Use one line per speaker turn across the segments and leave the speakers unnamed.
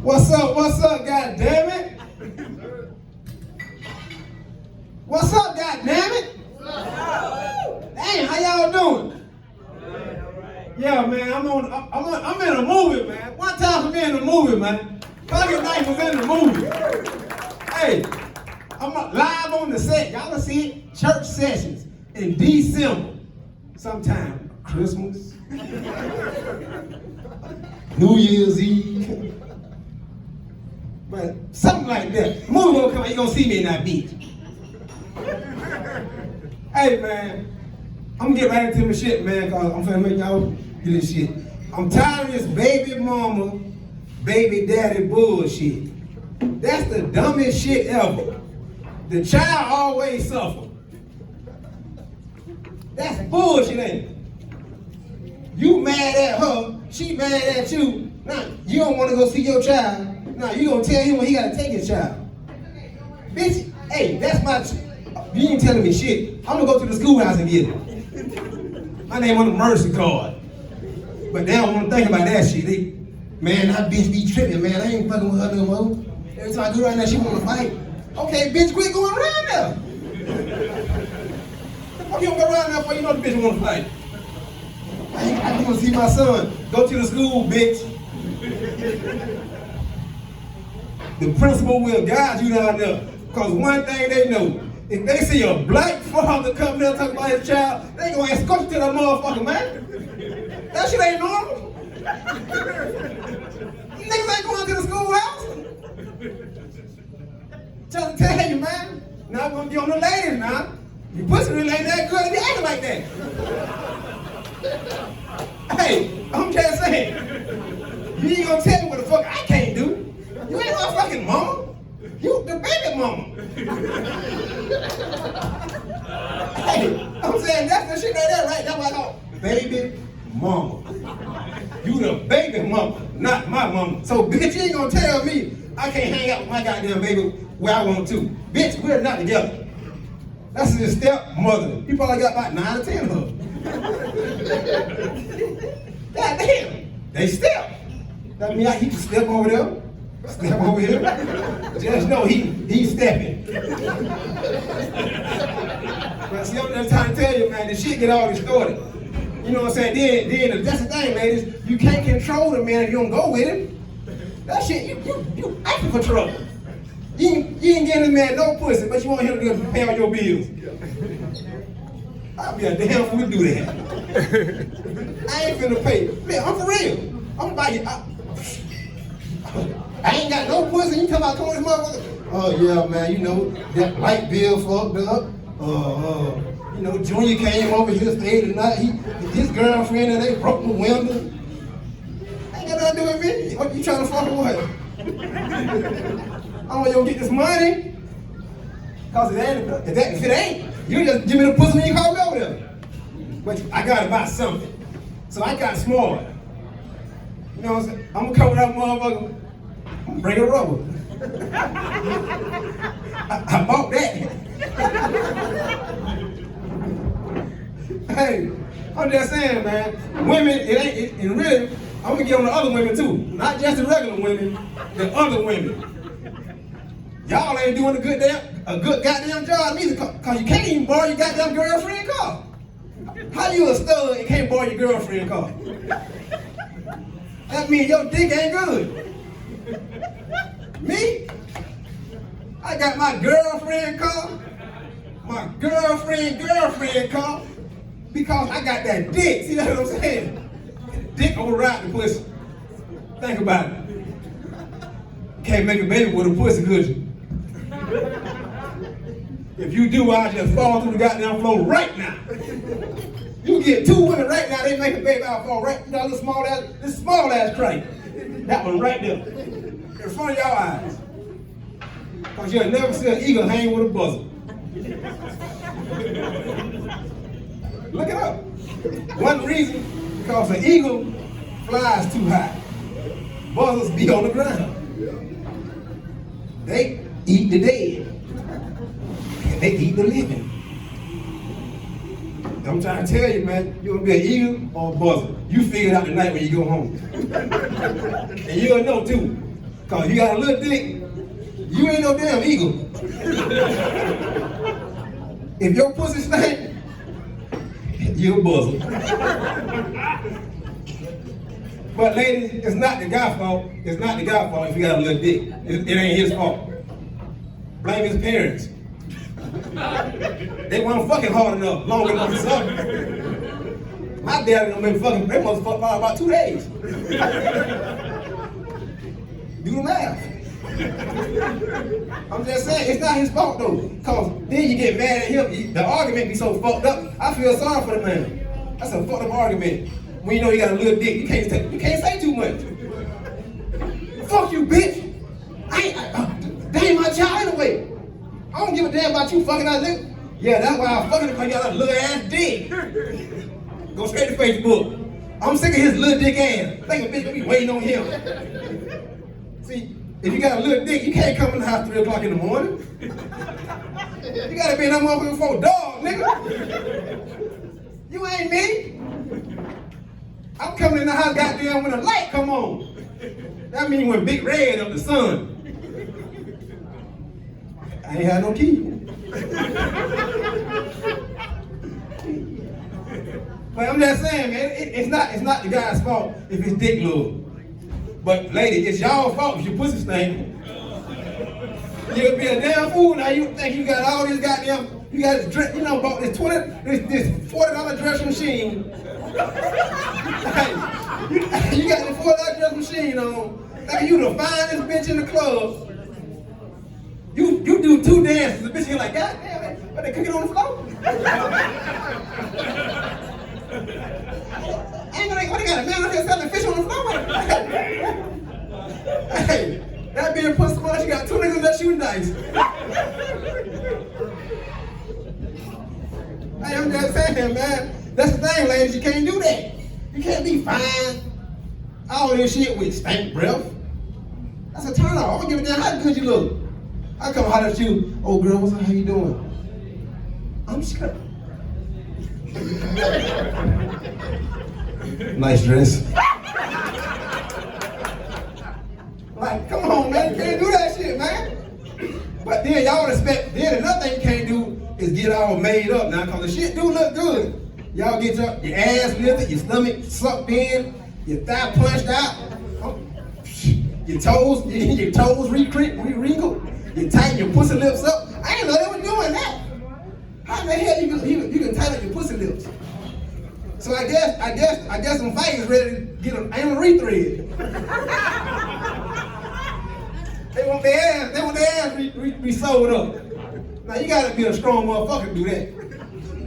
What's up, God damn it? What's up, God damn it? Damn, how y'all doing? Yeah, man, I'm in a movie, man. One time for me in a movie, man. Pocket Knife was in the movie. Hey, I'm live on the set. Y'all will see it. Church sessions in December. Sometime Christmas. New Year's Eve. But something like that. Movie gonna come out, you gonna see me in that beach. Hey man, I'm gonna get right into my shit, man, cause I'm finna make y'all do this shit. I'm tired of this baby mama, baby daddy bullshit. That's the dumbest shit ever. The child always suffer. That's bullshit, ain't it? You mad at her, she mad at you. Now, you don't want to go see your child. Now, you gonna tell him when he gotta take his child. Bitch, hey, that's my you ain't telling me shit. I'm gonna go to the schoolhouse and get it. My name on the mercy card. But they don't want to think about that shit. Man, that bitch be tripping, man. I ain't fucking with her no more. Every time I go around there, she wanna fight. Okay, bitch, quit going around there. Why you don't go around there for you know the bitch wanna fight? I just wanna see my son. Go to the school, bitch. The principal will guide you down there. Because one thing they know, if they see a black father come there talking about his child, they gonna escort you to that motherfucker, man. That shit ain't normal. Niggas ain't going to the schoolhouse. Tell you, man. Now I'm gonna be on the ladies now. You pussy really ain't that good if you acting like that. Hey, I'm just saying. You ain't gonna tell me what the fuck I can't do. You ain't my fucking mama. You the baby mama. Hey, I'm saying that's the shit right there, right? That's what I call baby mama. You the baby mama, not my mama. So bitch, you ain't gonna tell me I can't hang out with my goddamn baby where I want to. Bitch, we're not together. That's his stepmother. He probably got about 9 or 10 of them. Goddamn, they step. That mean he can step over there. Step over here. Just know he's stepping. But see, I'm just trying to tell you, man, this shit get all distorted. You know what I'm saying? Then that's the thing, ladies. You can't control the man if you don't go with him. That shit, you acting for trouble. You ain't getting the man no pussy, but you want him to pay all your bills. I'll be a damn fool to do that. I ain't finna pay. Man, I'm for real. I'm gonna buy you. I ain't got no pussy. You come out calling this motherfucker. Oh yeah, man. You know that light bill fucked up. You know Junior came over here, stayed the night. His girlfriend and they broke the window. Ain't got nothing to do with me. What you trying to fuck with? I want you to get this money. Cause if it ain't, you just give me the pussy when you call me over there. But I gotta buy something. So I got smart. You know what I'm saying? I'm gonna cover that motherfucker. Bring a rubber. I bought that. Hey, I'm just saying, man. Women, it really, I'm gonna get on the other women too. Not just the regular women, the other women. Y'all ain't doing a good goddamn job either, cause you can't even borrow your goddamn girlfriend car. How you a stud and can't borrow your girlfriend car? That means your dick ain't good. Me? I got my girlfriend car, car, because I got that dick. See what I'm saying? Dick override the pussy. Think about it. Can't make a baby with a pussy, could you? If you do, I'll just fall through the goddamn floor right now. You get 2 women right now, they make a baby, I'll fall right, you know, this small ass crate. That one right there. In front of your eyes. Because you'll never see an eagle hang with a buzzard. Look it up. One reason, because an eagle flies too high. Buzzards be on the ground. They eat the dead. And they eat the living. I'm trying to tell you, man, you're gonna be an eagle or a buzzard. You figure it out tonight when you go home. And you'll know too. Cause you got a little dick, you ain't no damn eagle. If your pussy stink, you're a buzzard. But ladies, it's not the guy's fault. It's not the guy's fault if he got a little dick. It ain't his fault. Blame his parents. They weren't fucking hard enough, long enough to suck. My dad done been fucking, they must fuck for about 2 days. Do the math. I'm just saying, it's not his fault though. Cause then you get mad at him, the argument be so fucked up, I feel sorry for the man. That's a fucked up argument. When you know you got a little dick, you can't say too much. Fuck you, bitch. That ain't my child anyway. I don't give a damn about you fucking that nigga. Yeah, that's why I fucking because you got a little ass dick. Go straight to Facebook. I'm sick of his little dick ass. Think a bitch gonna be waiting on him. See, if you got a little dick, you can't come in the house 3 o'clock in the morning. You gotta be in that motherfucker before dog, nigga. You ain't me. I'm coming in the house goddamn when the light come on. That means when Big Red up the sun. I ain't had no key. But I'm just saying, man, it's not the guy's fault if his dick little. But lady, it's y'all fault if your pussy stink. You'll be a damn fool now. You think you got all this goddamn, you got this dress, you know, bought this $40 dress machine. You got the $40 dress machine on. Like you the finest bitch in the club. You do 2 dances, the bitch, you're like, God damn it, but they cooking on the floor? Ain't gonna, what they got, a man out here selling fish on the floor? Hey, that being pussy much, you got 2 niggas that shooting dice. Hey, I'm just saying, man, that's the thing, ladies, you can't do that. You can't be fine. All this shit with stank breath. That's a turn off. I don't give a damn how good you look. I come holler at you, oh girl, what's up, how you doing? I'm scared. Nice dress. Like, come on, man, you can't do that shit, man. But then y'all expect, then another thing you can't do is get all made up now, cause the shit do look good. Y'all get your ass lifted, your stomach sucked in, your thigh punched out, your toes wrinkled. You tighten your pussy lips up. I didn't know they were doing that. How in the hell you can tighten up your pussy lips? So I guess some fighters ready to get an anal rethread. They want their ass be sewed up. Now you gotta be a strong motherfucker to do that.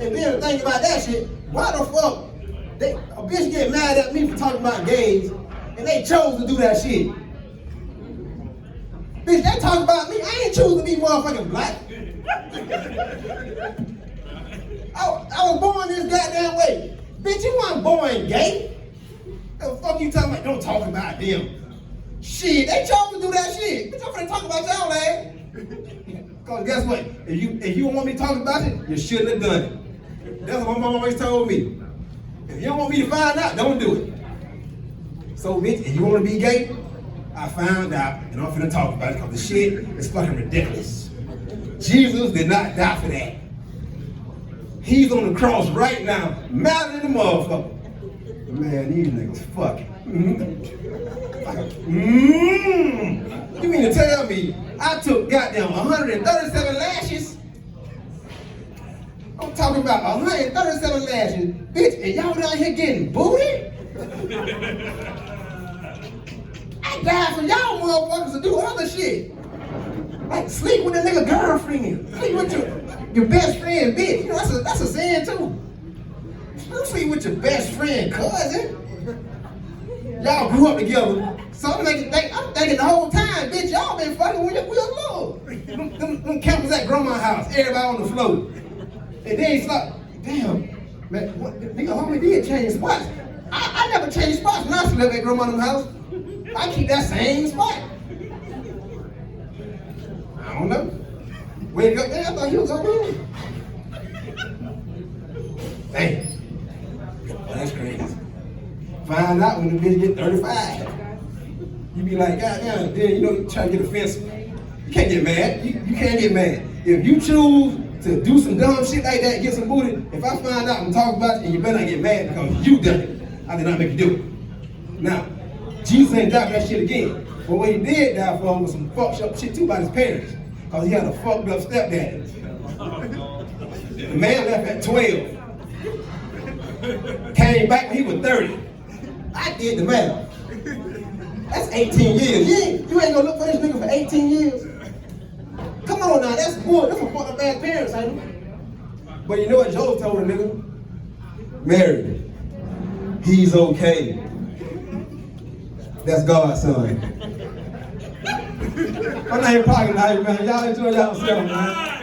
And then the thing about that shit, why the fuck a bitch get mad at me for talking about gays and they chose to do that shit? Bitch, they talk about me. I ain't choose to be motherfucking black. I was born this goddamn way. Bitch, you weren't born gay. The fuck you talking about? Don't talk about them. Shit, they chose to do that shit. Bitch, I'm finna talk about y'all, man. Cause guess what? If you don't want me to talk about it, you shouldn't have done it. That's what my mom always told me. If you don't want me to find out, don't do it. So bitch, if you want to be gay, I found out, and I'm finna talk about it because the shit is fucking ridiculous. Jesus did not die for that. He's on the cross right now, mad than the motherfucker. Man, these niggas fucking. You mean to tell me I took goddamn 137 lashes? I'm talking about 137 lashes. Bitch, and y'all down here getting booted? I died for y'all motherfuckers to do other shit. Like sleep with a nigga girlfriend. Sleep with your best friend, bitch. You know, that's a sin too. You sleep with your best friend, cousin. Y'all grew up together. So I'm thinking the whole time, bitch, y'all been fucking when we was little. Them campers at grandma's house, everybody on the floor. And then it's like, damn, man, what, nigga, all we did change spots. I never changed spots when I slept at grandma's house. I keep that same spot. I don't know. Wake up there, I thought he was over there. Damn. Well, that's crazy. Find out when the bitch get 35. You be like, God damn, then you know, you try to get offensive. You can't get mad. You can't get mad. If you choose to do some dumb shit like that, get some booty, if I find out and talk about it, and you better not get mad because you done it. I did not make you do it. Now, Jesus ain't dropped that shit again. But what he did die for was some fucked up shit too about his parents. Because he had a fucked up stepdaddy. The man left at 12. Came back when he was 30. I did the math. That's 18 years. You ain't gonna look for this nigga for 18 years. Come on now, that's bull. That's a fucked up bad parents, ain't it? But you know what Job told the nigga? Mary, he's okay. That's God's son. I'm not even talking to you, man. Y'all enjoy yourself, man.